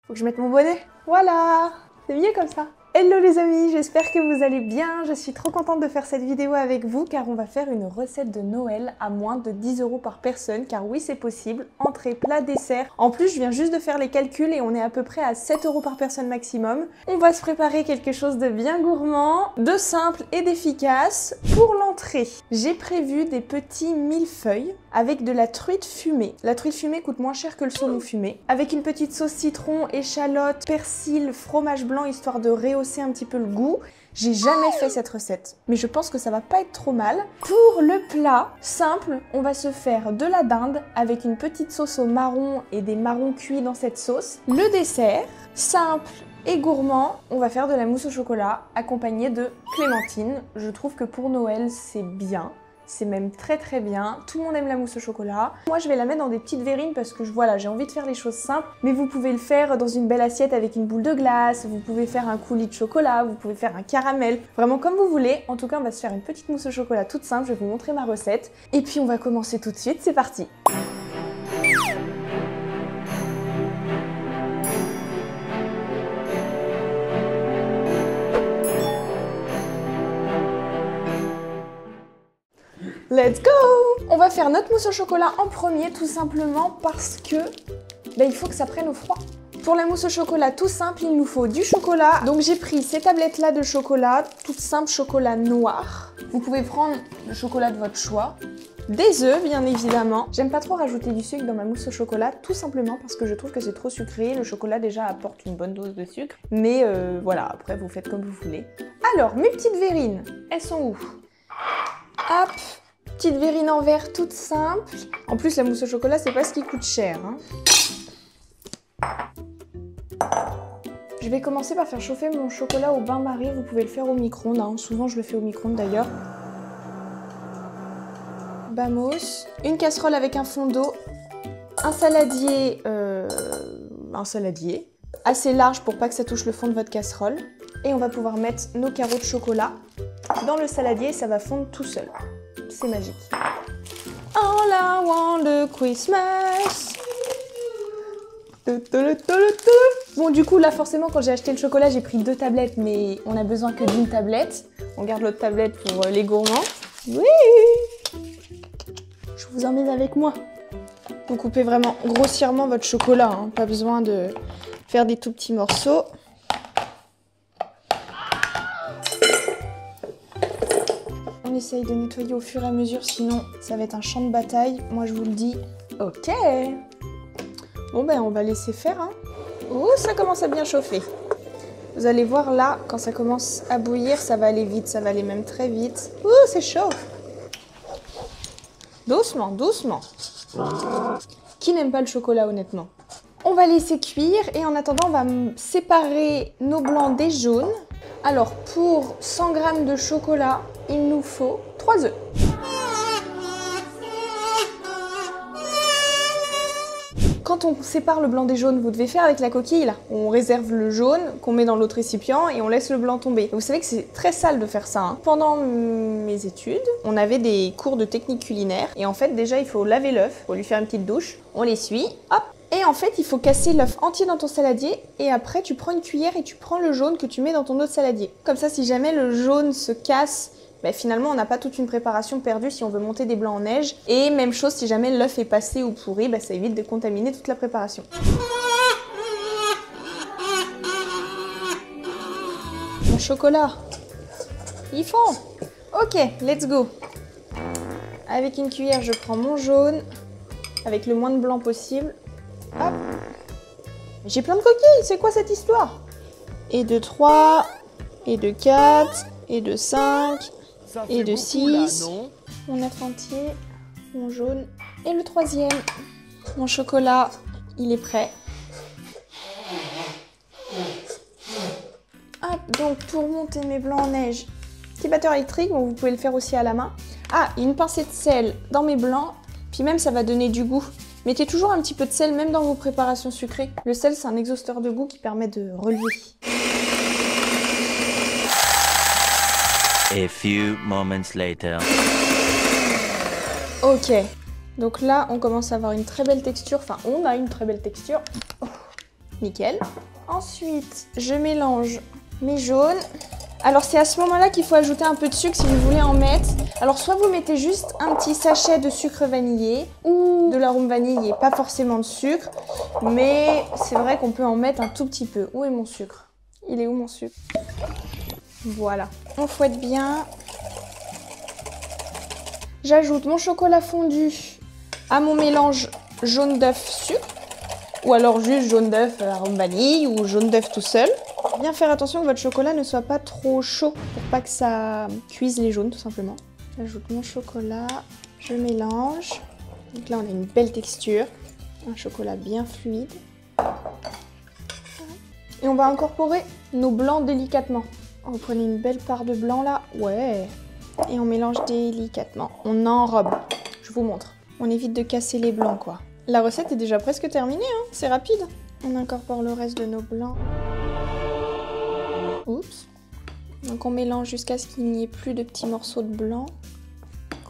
Faut que je mette mon bonnet. Voilà, c'est mieux comme ça. Hello les amis, j'espère que vous allez bien. Je suis trop contente de faire cette vidéo avec vous car on va faire une recette de Noël à moins de 10 € par personne. Car oui, c'est possible. Entrée, plat, dessert. En plus, je viens juste de faire les calculs et on est à peu près à 7 € par personne maximum. On va se préparer quelque chose de bien gourmand, de simple et d'efficace. Pour l'entrée, j'ai prévu des petits millefeuilles avec de la truite fumée. La truite fumée coûte moins cher que le saumon fumé. Avec une petite sauce citron, échalote, persil, fromage blanc histoire de rehausser un petit peu le goût. J'ai jamais fait cette recette, mais je pense que ça va pas être trop mal. Pour le plat, simple, on va se faire de la dinde avec une petite sauce au marron et des marrons cuits dans cette sauce. Le dessert, simple et gourmand, on va faire de la mousse au chocolat accompagnée de clémentine. Je trouve que pour Noël, c'est bien. C'est même très très bien, tout le monde aime la mousse au chocolat. Moi je vais la mettre dans des petites verrines parce que voilà, j'ai envie de faire les choses simples. Mais vous pouvez le faire dans une belle assiette avec une boule de glace, vous pouvez faire un coulis de chocolat, vous pouvez faire un caramel, vraiment comme vous voulez. En tout cas on va se faire une petite mousse au chocolat toute simple, je vais vous montrer ma recette. Et puis on va commencer tout de suite, c'est parti. Let's go! On va faire notre mousse au chocolat en premier tout simplement parce que il faut que ça prenne au froid. Pour la mousse au chocolat tout simple, il nous faut du chocolat. Donc j'ai pris ces tablettes là de chocolat, toute simple chocolat noir. Vous pouvez prendre le chocolat de votre choix. Des œufs bien évidemment. J'aime pas trop rajouter du sucre dans ma mousse au chocolat tout simplement parce que je trouve que c'est trop sucré. Le chocolat déjà apporte une bonne dose de sucre. Mais voilà, après vous faites comme vous voulez. Alors mes petites verrines, elles sont où? Hop! Petite verrine en verre toute simple. En plus, la mousse au chocolat, c'est pas ce qui coûte cher. Je vais commencer par faire chauffer mon chocolat au bain-marie. Vous pouvez le faire au micro-ondes. Souvent, je le fais au micro-ondes d'ailleurs. Vamos. Une casserole avec un fond d'eau. Un saladier assez large pour pas que ça touche le fond de votre casserole. Et on va pouvoir mettre nos carreaux de chocolat dans le saladier et ça va fondre tout seul. C'est magique. All I want the Christmas. Bon, du coup, là, forcément, quand j'ai acheté le chocolat, j'ai pris 2 tablettes, mais on a besoin que d'une tablette. On garde l'autre tablette pour les gourmands. Oui! Je vous emmène avec moi. Vous coupez vraiment grossièrement votre chocolat, pas besoin de faire des tout petits morceaux. On essaye de nettoyer au fur et à mesure, sinon ça va être un champ de bataille. Moi je vous le dis. Ok. Bon on va laisser faire. Oh, ça commence à bien chauffer. Vous allez voir là, quand ça commence à bouillir, ça va aller vite, ça va aller même très vite. Ouh, c'est chaud. Doucement, doucement. Qui n'aime pas le chocolat honnêtement? On va laisser cuire et en attendant on va séparer nos blancs des jaunes. Alors pour 100 g de chocolat, il nous faut 3 œufs. Quand on sépare le blanc des jaunes, vous devez faire avec la coquille là. On réserve le jaune qu'on met dans l'autre récipient et on laisse le blanc tomber. Vous savez que c'est très sale de faire ça. Pendant mes études, on avait des cours de technique culinaire et en fait déjà il faut laver l'œuf, faut lui faire une petite douche, on l'essuie, hop. Et en fait, il faut casser l'œuf entier dans ton saladier et après tu prends une cuillère et tu prends le jaune que tu mets dans ton autre saladier. Comme ça, si jamais le jaune se casse, finalement on n'a pas toute une préparation perdue si on veut monter des blancs en neige. Et même chose, si jamais l'œuf est passé ou pourri, ça évite de contaminer toute la préparation. Mon chocolat, ils font. Ok, let's go. Avec une cuillère, je prends mon jaune avec le moins de blanc possible. Hop. J'ai plein de coquilles, c'est quoi cette histoire? Et de 3, et de 4, et de 5, et de 6. Là, mon œuf entier, mon jaune, et le 3e. Mon chocolat, il est prêt. Hop, donc pour monter mes blancs en neige, petit batteur électrique, vous pouvez le faire aussi à la main. Ah, une pincée de sel dans mes blancs, puis même ça va donner du goût. Mettez toujours un petit peu de sel, même dans vos préparations sucrées. Le sel, c'est un exhausteur de goût qui permet de relever. A few moments later. Ok, donc là, on commence à avoir une très belle texture. Enfin, on a une très belle texture. Oh. Nickel. Ensuite, je mélange mes jaunes. Alors c'est à ce moment-là qu'il faut ajouter un peu de sucre si vous voulez en mettre. Alors soit vous mettez juste un petit sachet de sucre vanillé ou de l'arôme vanille et pas forcément de sucre. Mais c'est vrai qu'on peut en mettre un tout petit peu. Où est mon sucre? Il est où mon sucre? Voilà. On fouette bien. J'ajoute mon chocolat fondu à mon mélange jaune d'œuf sucre. Ou alors juste jaune d'œuf arôme vanille ou jaune d'œuf tout seul. Bien faire attention que votre chocolat ne soit pas trop chaud pour pas que ça cuise les jaunes tout simplement. J'ajoute mon chocolat, je mélange. Donc là on a une belle texture, un chocolat bien fluide. Et on va incorporer nos blancs délicatement. Vous prenez une belle part de blanc là, ouais. Et on mélange délicatement. On enrobe, je vous montre. On évite de casser les blancs quoi. La recette est déjà presque terminée, hein. C'est rapide. On incorpore le reste de nos blancs. Oups. Donc on mélange jusqu'à ce qu'il n'y ait plus de petits morceaux de blanc.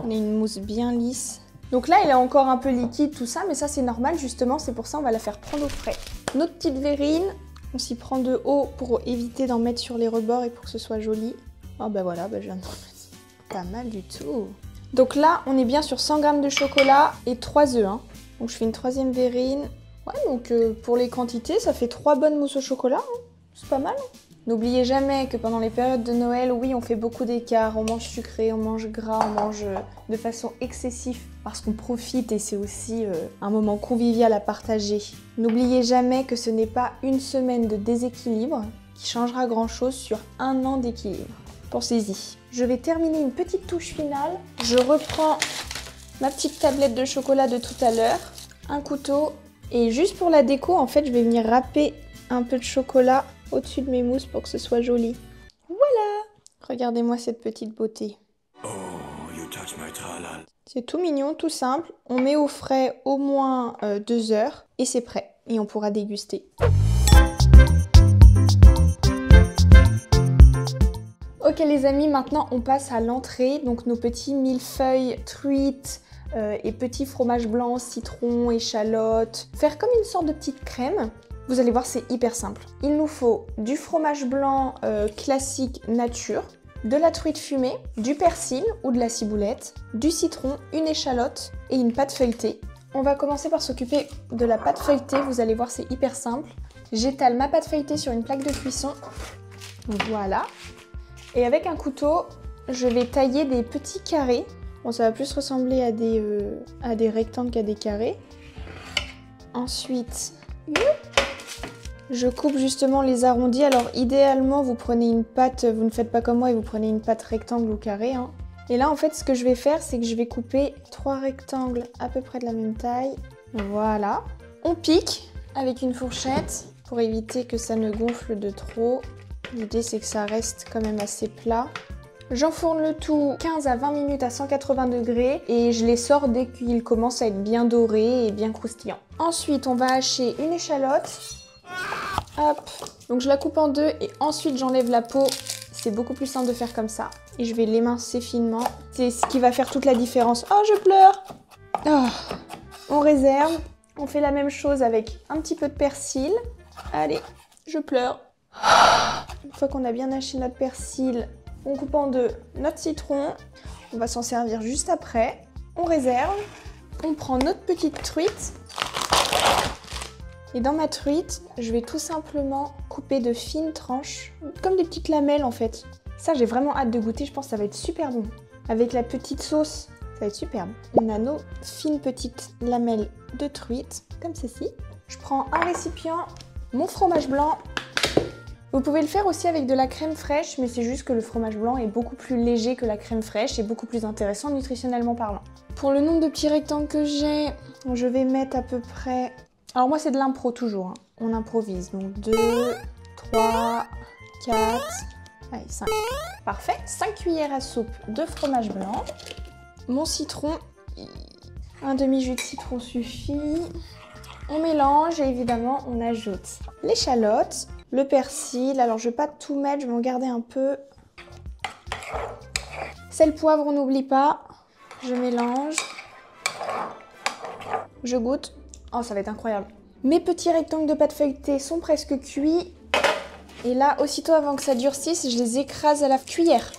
On ait une mousse bien lisse. Donc là, elle est encore un peu liquide, tout ça, mais ça c'est normal justement, c'est pour ça on va la faire prendre au frais. Notre petite verrine, on s'y prend de haut pour éviter d'en mettre sur les rebords et pour que ce soit joli. Oh bah voilà, je viens de mettre pas mal du tout. Donc là, on est bien sur 100 g de chocolat et 3 œufs. Hein. Donc je fais une troisième verrine. Ouais, donc pour les quantités, ça fait 3 bonnes mousses au chocolat. Hein. C'est pas mal. Hein. N'oubliez jamais que pendant les périodes de Noël, oui, on fait beaucoup d'écarts. On mange sucré, on mange gras, on mange de façon excessive parce qu'on profite et c'est aussi un moment convivial à partager. N'oubliez jamais que ce n'est pas une semaine de déséquilibre qui changera grand-chose sur un an d'équilibre. Pensez-y. Je vais terminer une petite touche finale. Je reprends ma petite tablette de chocolat de tout à l'heure, un couteau, et juste pour la déco, en fait, je vais venir râper un peu de chocolat au-dessus de mes mousses pour que ce soit joli. Voilà! Regardez-moi cette petite beauté. Oh, you touch my tralala. C'est tout mignon, tout simple. On met au frais au moins 2 heures et c'est prêt. Et on pourra déguster. Ok les amis, maintenant on passe à l'entrée. Donc nos petits millefeuilles, truites et petits fromages blancs, citron, échalotes. Faire comme une sorte de petite crème. Vous allez voir, c'est hyper simple. Il nous faut du fromage blanc classique nature, de la truite fumée, du persil ou de la ciboulette, du citron, une échalote et une pâte feuilletée. On va commencer par s'occuper de la pâte feuilletée. Vous allez voir, c'est hyper simple. J'étale ma pâte feuilletée sur une plaque de cuisson. Voilà. Et avec un couteau, je vais tailler des petits carrés. Bon, ça va plus ressembler à des rectangles qu'à des carrés. Ensuite, je coupe justement les arrondis. Alors idéalement, vous prenez une pâte, vous ne faites pas comme moi et vous prenez une pâte rectangle ou carré. Hein. Et là, en fait, ce que je vais faire, c'est que je vais couper 3 rectangles à peu près de la même taille. Voilà. On pique avec une fourchette pour éviter que ça ne gonfle de trop. L'idée, c'est que ça reste quand même assez plat. J'enfourne le tout 15 à 20 minutes à 180 degrés et je les sors dès qu'ils commencent à être bien dorés et bien croustillants. Ensuite, on va hacher une échalote. Hop. Donc je la coupe en deux et ensuite j'enlève la peau. C'est beaucoup plus simple de faire comme ça. Et je vais l'émincer finement. C'est ce qui va faire toute la différence. Oh, je pleure! Oh. On réserve. On fait la même chose avec un petit peu de persil. Allez, je pleure. Une fois qu'on a bien haché notre persil, on coupe en deux notre citron. On va s'en servir juste après. On réserve. On prend notre petite truite. Et dans ma truite, je vais tout simplement couper de fines tranches, comme des petites lamelles en fait. Ça, j'ai vraiment hâte de goûter, je pense que ça va être super bon. Avec la petite sauce, ça va être superbe. On a nos fines petites lamelles de truite, comme ceci. Je prends un récipient, mon fromage blanc. Vous pouvez le faire aussi avec de la crème fraîche, mais c'est juste que le fromage blanc est beaucoup plus léger que la crème fraîche et beaucoup plus intéressant nutritionnellement parlant. Pour le nombre de petits rectangles que j'ai, je vais mettre à peu près... Alors moi c'est de l'impro toujours, hein. On improvise. Donc 2, 3, 4, allez 5. Parfait, 5 cuillères à soupe de fromage blanc. Mon citron, un demi-jus de citron suffit. On mélange et évidemment on ajoute l'échalote, le persil. Alors je vais pas tout mettre, je vais en garder un peu. Sel, poivre, on n'oublie pas. Je mélange. Je goûte. Oh, ça va être incroyable. Mes petits rectangles de pâte feuilletée sont presque cuits. Et là, aussitôt avant que ça durcisse, je les écrase à la cuillère.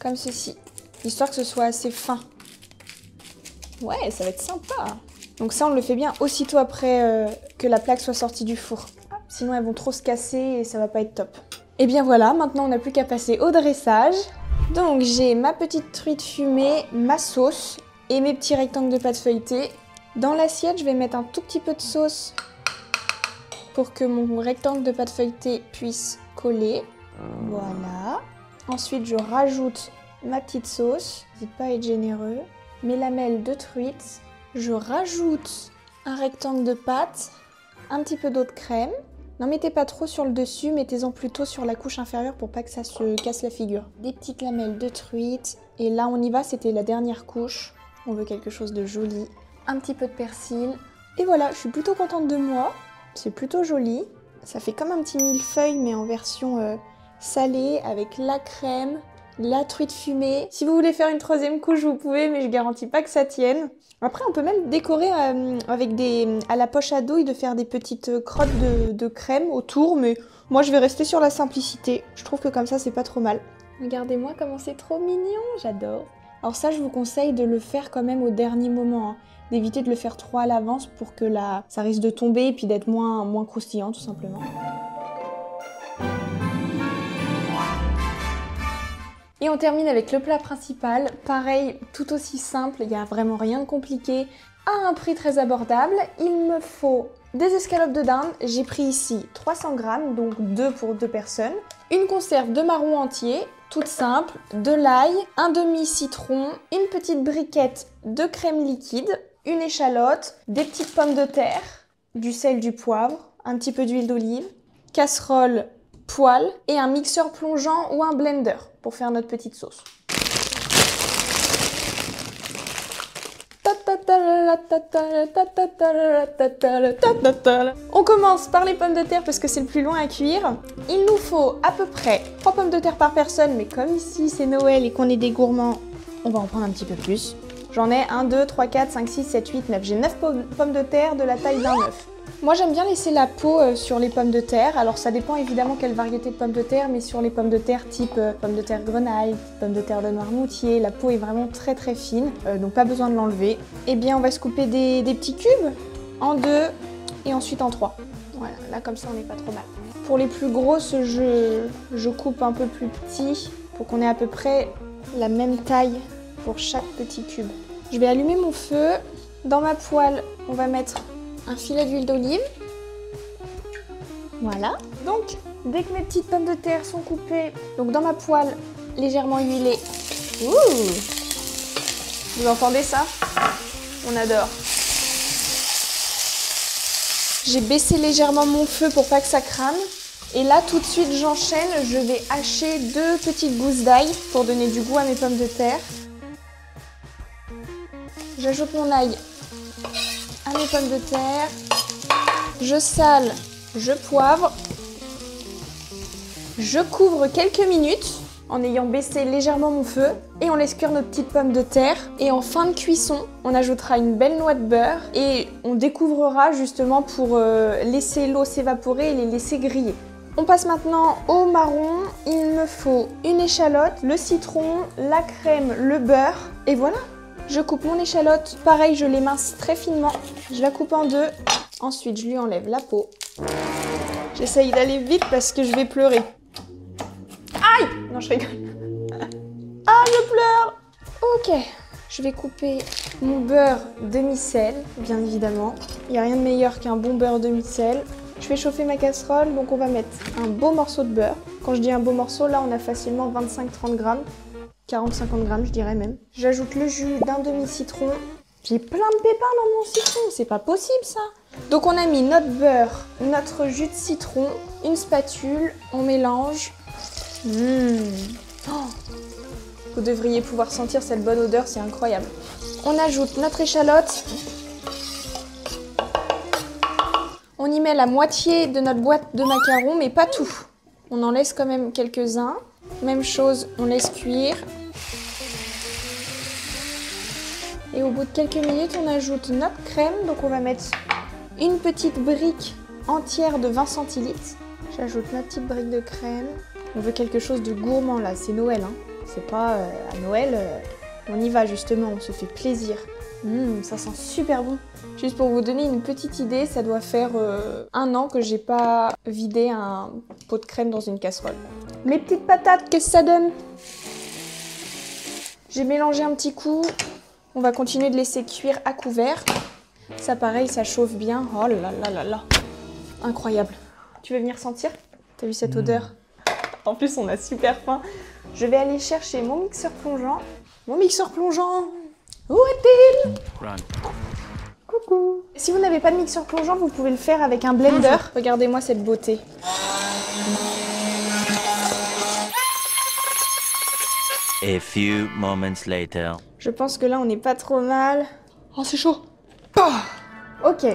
Comme ceci. Histoire que ce soit assez fin. Ouais, ça va être sympa. Donc ça, on le fait bien aussitôt après que la plaque soit sortie du four. Sinon, elles vont trop se casser et ça va pas être top. Et bien voilà, maintenant on n'a plus qu'à passer au dressage. Donc j'ai ma petite truite fumée, ma sauce et mes petits rectangles de pâte feuilletée. Dans l'assiette, je vais mettre un tout petit peu de sauce pour que mon rectangle de pâte feuilletée puisse coller. Voilà. Ensuite, je rajoute ma petite sauce. N'hésite pas à être généreux. Mes lamelles de truite. Je rajoute un rectangle de pâte, un petit peu d'eau de crème. N'en mettez pas trop sur le dessus, mettez-en plutôt sur la couche inférieure pour pas que ça se casse la figure. Des petites lamelles de truite. Et là, on y va, c'était la dernière couche. On veut quelque chose de joli. Un petit peu de persil. Et voilà, je suis plutôt contente de moi. C'est plutôt joli. Ça fait comme un petit millefeuille, mais en version salée, avec la crème, la truite fumée. Si vous voulez faire une troisième couche, vous pouvez, mais je garantis pas que ça tienne. Après, on peut même décorer avec à la poche à douille, de faire des petites crottes de crème autour, mais moi, je vais rester sur la simplicité. Je trouve que comme ça, c'est pas trop mal. Regardez-moi comment c'est trop mignon, j'adore. Alors ça, je vous conseille de le faire quand même au dernier moment, hein. D'éviter de le faire trop à l'avance pour que ça risque de tomber et puis d'être moins croustillant, tout simplement. Et on termine avec le plat principal. Pareil, tout aussi simple, il n'y a vraiment rien de compliqué, à un prix très abordable. Il me faut des escalopes de dinde, j'ai pris ici 300 grammes, donc 2 pour 2 personnes. Une conserve de marron entier, toute simple, de l'ail, un demi-citron, une petite briquette de crème liquide, une échalote, des petites pommes de terre, du sel, du poivre, un petit peu d'huile d'olive, casserole, poêle et un mixeur plongeant ou un blender pour faire notre petite sauce. On commence par les pommes de terre parce que c'est le plus loin à cuire. Il nous faut à peu près 3 pommes de terre par personne, mais comme ici c'est Noël et qu'on est des gourmands, on va en prendre un petit peu plus. J'en ai 1, 2, 3, 4, 5, 6, 7, 8, 9. J'ai 9 pommes de terre de la taille d'un œuf. Moi j'aime bien laisser la peau sur les pommes de terre. Alors ça dépend évidemment quelle variété de pommes de terre, mais sur les pommes de terre type pommes de terre grenaille, pommes de terre de Noirmoutier, la peau est vraiment très très fine, donc pas besoin de l'enlever. Et bien on va se couper des petits cubes en 2 et ensuite en 3. Voilà, là comme ça on n'est pas trop mal. Pour les plus grosses, je coupe un peu plus petit pour qu'on ait à peu près la même taille pour chaque petit cube. Je vais allumer mon feu. Dans ma poêle, on va mettre un filet d'huile d'olive. Voilà. Donc, dès que mes petites pommes de terre sont coupées, donc dans ma poêle légèrement huilée. Ouh! Vous entendez ça? On adore. J'ai baissé légèrement mon feu pour pas que ça crame. Et là, tout de suite, j'enchaîne. Je vais hacher 2 petites gousses d'ail pour donner du goût à mes pommes de terre. J'ajoute mon ail à mes pommes de terre. Je sale, je poivre. Je couvre quelques minutes en ayant baissé légèrement mon feu. Et on laisse cuire nos petites pommes de terre. Et en fin de cuisson, on ajoutera une belle noix de beurre. Et on découvrira justement pour laisser l'eau s'évaporer et les laisser griller. On passe maintenant au marron. Il me faut une échalote, le citron, la crème, le beurre. Et voilà! Je coupe mon échalote, pareil je l'émince très finement, je la coupe en 2, ensuite je lui enlève la peau. J'essaye d'aller vite parce que je vais pleurer. Aïe! Non, je rigole. Ah, je pleure! Ok, je vais couper mon beurre demi-sel, bien évidemment. Il n'y a rien de meilleur qu'un bon beurre demi-sel. Je fais chauffer ma casserole, donc on va mettre un beau morceau de beurre. Quand je dis un beau morceau, là on a facilement 25-30 grammes. 40-50 grammes, je dirais même. J'ajoute le jus d'un demi-citron. J'ai plein de pépins dans mon citron, c'est pas possible ça. Donc on a mis notre beurre, notre jus de citron, une spatule, on mélange. Oh, vous devriez pouvoir sentir cette bonne odeur, c'est incroyable. On ajoute notre échalote. On y met la moitié de notre boîte de macarons, mais pas tout. On en laisse quand même quelques-uns. Même chose, on laisse cuire. Et au bout de quelques minutes, on ajoute notre crème. Donc on va mettre une petite brique entière de 20 centilitres. J'ajoute ma petite brique de crème. On veut quelque chose de gourmand là, c'est Noël. Hein. C'est pas à Noël, on y va justement, on se fait plaisir. Ça sent super bon. Juste pour vous donner une petite idée, ça doit faire 1 an que j'ai pas vidé un pot de crème dans une casserole. Mes petites patates, qu'est-ce que ça donne? J'ai mélangé un petit coup. On va continuer de laisser cuire à couvert. Ça pareil, ça chauffe bien. Oh là là là là. Incroyable. Tu veux venir sentir? T'as vu cette odeur? En plus, on a super faim. Je vais aller chercher mon mixeur plongeant. Mon mixeur plongeant! Où est-il? Run. Coucou! Si vous n'avez pas de mixeur plongeant, vous pouvez le faire avec un blender. Regardez-moi cette beauté. A few moments later. Je pense que là, on n'est pas trop mal. Oh, c'est chaud! Oh. Ok.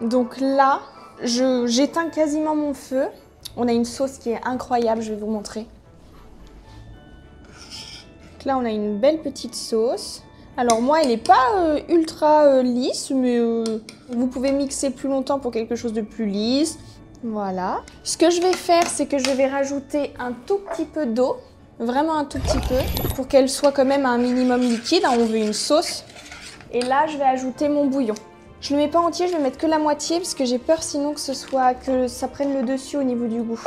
Donc là, j'éteins quasiment mon feu. On a une sauce qui est incroyable, je vais vous montrer. Donc là, on a une belle petite sauce. Alors moi, elle n'est pas ultra lisse, mais vous pouvez mixer plus longtemps pour quelque chose de plus lisse. Voilà. Ce que je vais faire, c'est que je vais rajouter un tout petit peu d'eau. Vraiment un tout petit peu, pour qu'elle soit quand même à un minimum liquide. On veut une sauce. Et là, je vais ajouter mon bouillon. Je ne le mets pas entier, je vais mettre que la moitié, parce que j'ai peur sinon que ça prenne le dessus au niveau du goût.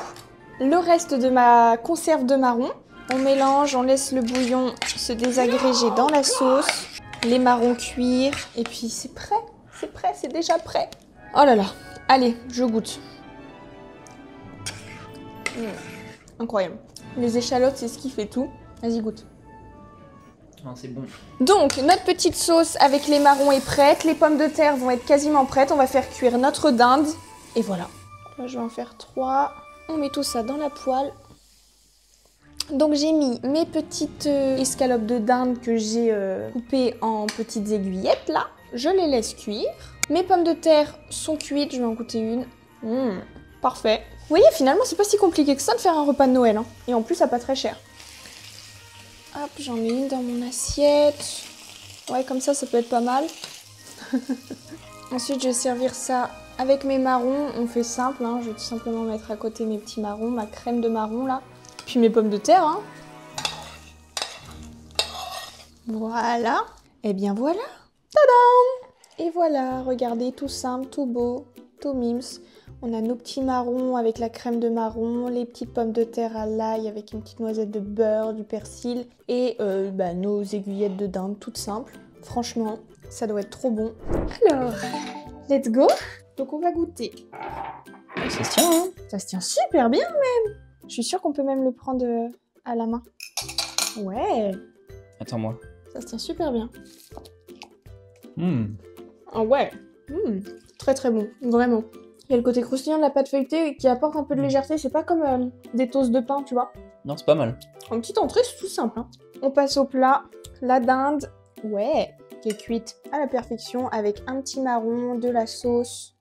Le reste de ma conserve de marrons, on mélange, on laisse le bouillon se désagréger dans la sauce, les marrons cuire, et puis c'est prêt, c'est déjà prêt. Oh là là, allez, je goûte. Incroyable. Les échalotes, c'est ce qui fait tout. Vas-y, goûte. Oh, c'est bon. Donc, notre petite sauce avec les marrons est prête. Les pommes de terre vont être quasiment prêtes. On va faire cuire notre dinde. Et voilà. Là, je vais en faire 3. On met tout ça dans la poêle. Donc, j'ai mis mes petites escalopes de dinde que j'ai coupées en petites aiguillettes, là. Je les laisse cuire. Mes pommes de terre sont cuites. Je vais en goûter une. Parfait. Vous voyez, finalement, c'est pas si compliqué que ça de faire un repas de Noël. Hein. Et en plus, ça pas très cher. Hop, j'en mets une dans mon assiette. Ouais, comme ça peut être pas mal. Ensuite, je vais servir ça avec mes marrons. On fait simple, hein. Je vais tout simplement mettre à côté mes petits marrons, ma crème de marron, là. Puis mes pommes de terre, hein. Voilà. Et bien voilà. Tadam! Et voilà, regardez, tout simple, tout beau, tout mims. On a nos petits marrons avec la crème de marron, les petites pommes de terre à l'ail avec une petite noisette de beurre, du persil et nos aiguillettes de dinde toutes simples. Franchement, ça doit être trop bon. Alors, let's go. Donc on va goûter. Ça se tient, hein? Ça se tient super bien même. Je suis sûre qu'on peut même le prendre à la main. Ouais. Attends-moi. Ça se tient super bien. Ah ouais. Très très bon, vraiment. Il y a le côté croustillant de la pâte feuilletée qui apporte un peu de légèreté. C'est pas comme des toasts de pain, tu vois. Non, c'est pas mal. En petite entrée, c'est tout simple. Hein. On passe au plat. La dinde, ouais, qui est cuite à la perfection avec un petit marron, de la sauce.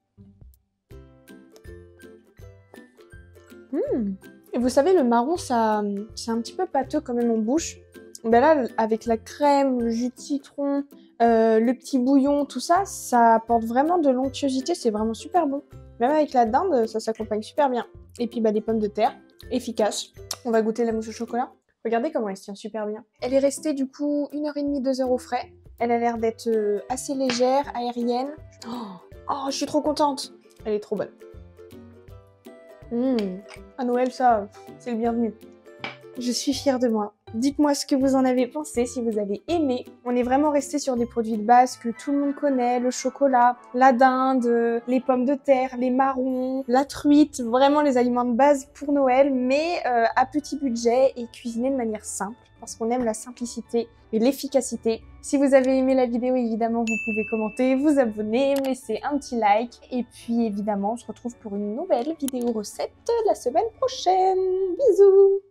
Et vous savez, le marron, c'est un petit peu pâteux quand même en bouche. Ben là, avec la crème, le jus de citron, le petit bouillon, tout ça, ça apporte vraiment de l'onctuosité. C'est vraiment super bon. Même avec la dinde, ça s'accompagne super bien. Et puis les pommes de terre, efficaces. On va goûter la mousse au chocolat. Regardez comment elle se tient super bien. Elle est restée du coup 1h30, 2 heures au frais. Elle a l'air d'être assez légère, aérienne. Oh, je suis trop contente. Elle est trop bonne. À Noël, ça, c'est le bienvenu. Je suis fière de moi. Dites-moi ce que vous en avez pensé, si vous avez aimé. On est vraiment resté sur des produits de base que tout le monde connaît, le chocolat, la dinde, les pommes de terre, les marrons, la truite, vraiment les aliments de base pour Noël, mais à petit budget et cuisinés de manière simple, parce qu'on aime la simplicité et l'efficacité. Si vous avez aimé la vidéo, évidemment, vous pouvez commenter, vous abonner, me laisser un petit like, et puis évidemment, on se retrouve pour une nouvelle vidéo recette la semaine prochaine. Bisous!